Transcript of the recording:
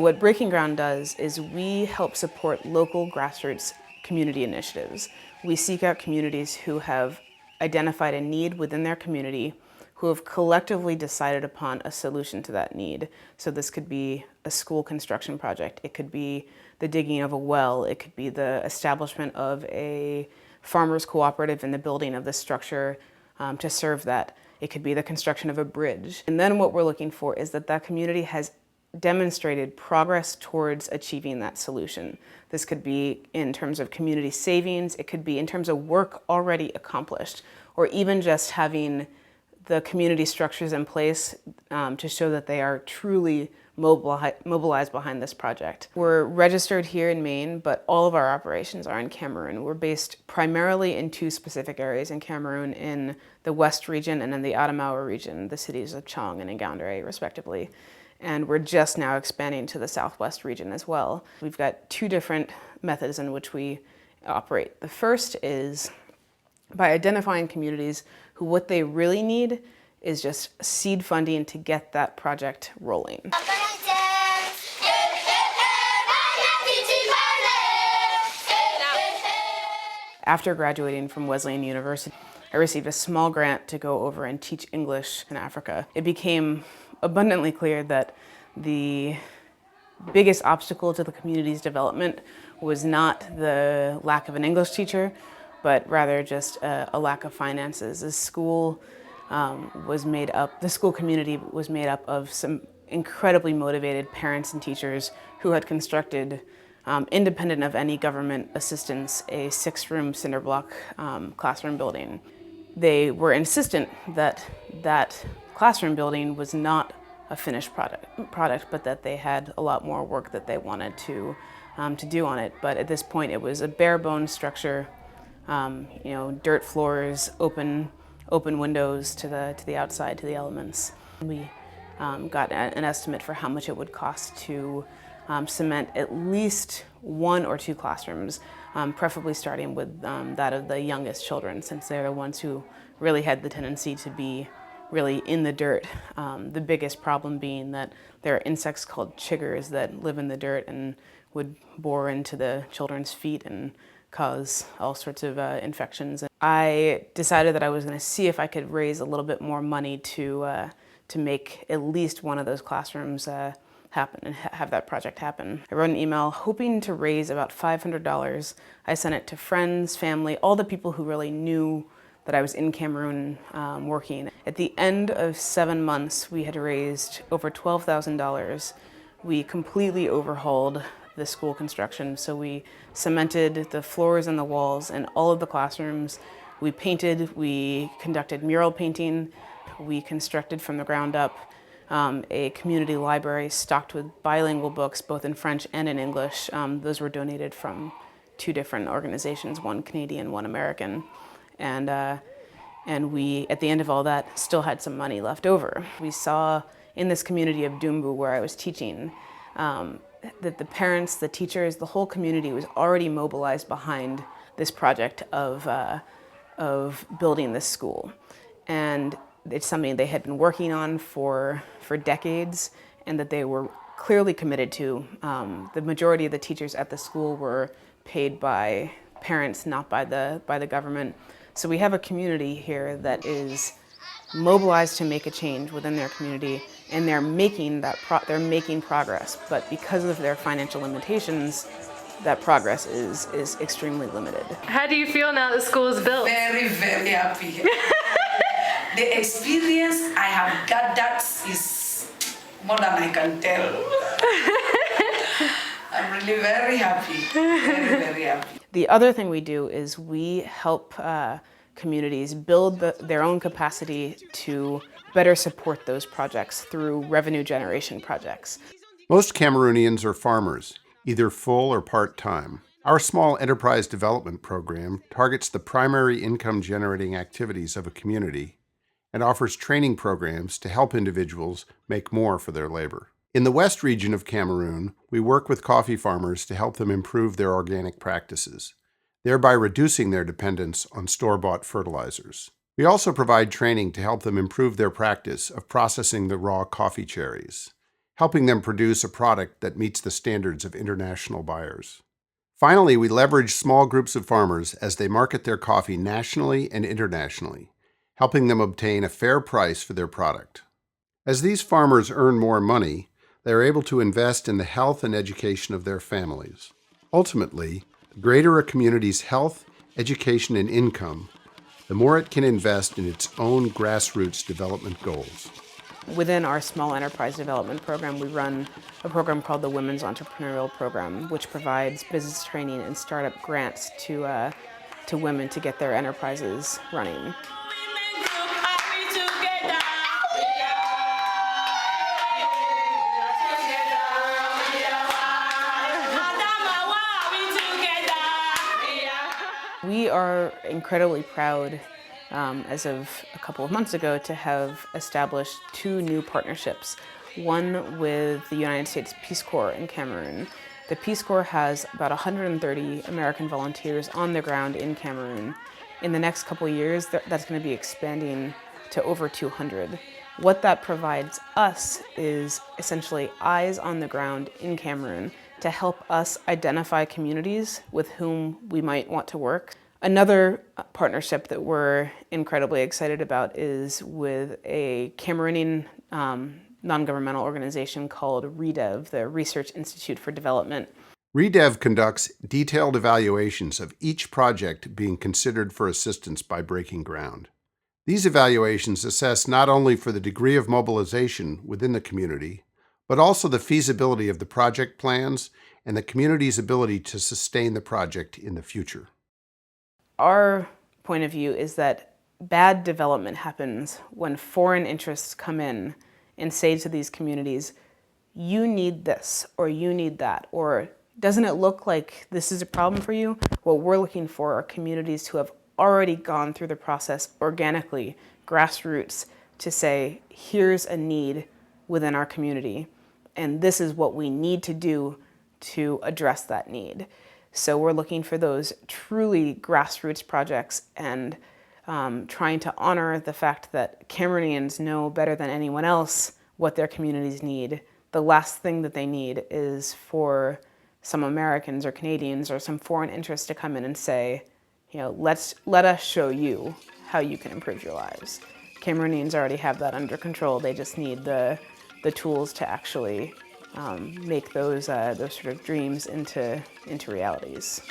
What Breaking Ground does is we help support local grassroots community initiatives. We seek out communities who have identified a need within their community, who have collectively decided upon a solution to that need. So this could be a school construction project, it could be the digging of a well, it could be the establishment of a farmers cooperative and the building of the structure to serve that. It could be the construction of a bridge. And then what we're looking for is that that community has demonstrated progress towards achieving that solution. This could be in terms of community savings, it could be in terms of work already accomplished, or even just having the community structures in place to show that they are truly mobilized behind this project. We're registered here in Maine, but all of our operations are in Cameroon. We're based primarily in two specific areas in Cameroon, in the West region and in the Adamawa region, the cities of Chong and Ngaoundéré, respectively. And we're just now expanding to the Southwest region as well. We've got two different methods in which we operate. The first is by identifying communities who what they really need is just seed funding to get that project rolling. After graduating from Wesleyan University, I received a small grant to go over and teach English in Africa. It became abundantly clear that the biggest obstacle to the community's development was not the lack of an English teacher, but rather just a lack of finances. The school the school community was made up of some incredibly motivated parents and teachers who had constructed, independent of any government assistance, a 6-room cinder block classroom building. They were insistent that that classroom building was not a finished product, but that they had a lot more work that they wanted to do on it. But at this point, it was a bare bones structure, dirt floors, open windows to the outside, to the elements. We got an estimate for how much it would cost to cement at least 1 or 2 classrooms, preferably starting with that of the youngest children, since they're the ones who really had the tendency to be really in the dirt. The biggest problem being that there are insects called chiggers that live in the dirt and would bore into the children's feet and cause all sorts of infections. I decided that I was going to see if I could raise a little bit more money to make at least one of those classrooms happen and have that project happen. I wrote an email hoping to raise about $500. I sent it to friends, family, all the people who really knew that I was in Cameroon working. At the end of 7 months, we had raised over $12,000. We completely overhauled the school construction. So we cemented the floors and the walls in all of the classrooms. We painted, we conducted mural painting. We constructed from the ground up a community library stocked with bilingual books, both in French and in English. Those were donated from 2 different organizations, one Canadian, one American. And we, at the end of all that, still had some money left over. We saw in this community of Dumbu, where I was teaching, that the parents, the teachers, the whole community was already mobilized behind this project of building this school. And it's something they had been working on for decades, and that they were clearly committed to. The majority of the teachers at the school were paid by parents, not by the government. So we have a community here that is mobilized to make a change within their community, and they're making progress. But because of their financial limitations, that progress is extremely limited. How do you feel now that school is built? Very, very happy. The experience I have gathered is more than I can tell. I'm really very happy, very, very happy. The other thing we do is we help communities build their own capacity to better support those projects through revenue generation projects. Most Cameroonians are farmers, either full or part-time. Our small enterprise development program targets the primary income-generating activities of a community and offers training programs to help individuals make more for their labor. In the West region of Cameroon, we work with coffee farmers to help them improve their organic practices, thereby reducing their dependence on store-bought fertilizers. We also provide training to help them improve their practice of processing the raw coffee cherries, helping them produce a product that meets the standards of international buyers. Finally, we leverage small groups of farmers as they market their coffee nationally and internationally, helping them obtain a fair price for their product. As these farmers earn more money, they are able to invest in the health and education of their families. Ultimately, the greater a community's health, education, and income, the more it can invest in its own grassroots development goals. Within our small enterprise development program, we run a program called the Women's Entrepreneurial Program, which provides business training and startup grants to women to get their enterprises running. We are incredibly proud, as of a couple of months ago, to have established 2 new partnerships. One with the United States Peace Corps in Cameroon. The Peace Corps has about 130 American volunteers on the ground in Cameroon. In the next couple of years, that's going to be expanding to over 200. What that provides us is essentially eyes on the ground in Cameroon to help us identify communities with whom we might want to work. Another partnership that we're incredibly excited about is with a Cameroonian non-governmental organization called REDEV, the Research Institute for Development. REDEV conducts detailed evaluations of each project being considered for assistance by Breaking Ground. These evaluations assess not only for the degree of mobilization within the community, but also the feasibility of the project plans and the community's ability to sustain the project in the future. Our point of view is that bad development happens when foreign interests come in and say to these communities, you need this, or you need that, or doesn't it look like this is a problem for you? What we're looking for are communities who have already gone through the process organically, grassroots, to say, here's a need within our community, and this is what we need to do to address that need. So we're looking for those truly grassroots projects and trying to honor the fact that Cameroonians know better than anyone else what their communities need. The last thing that they need is for some Americans or Canadians or some foreign interest to come in and say, let us show you how you can improve your lives. Cameroonians already have that under control. They just need the tools to actually make those sort of dreams into realities.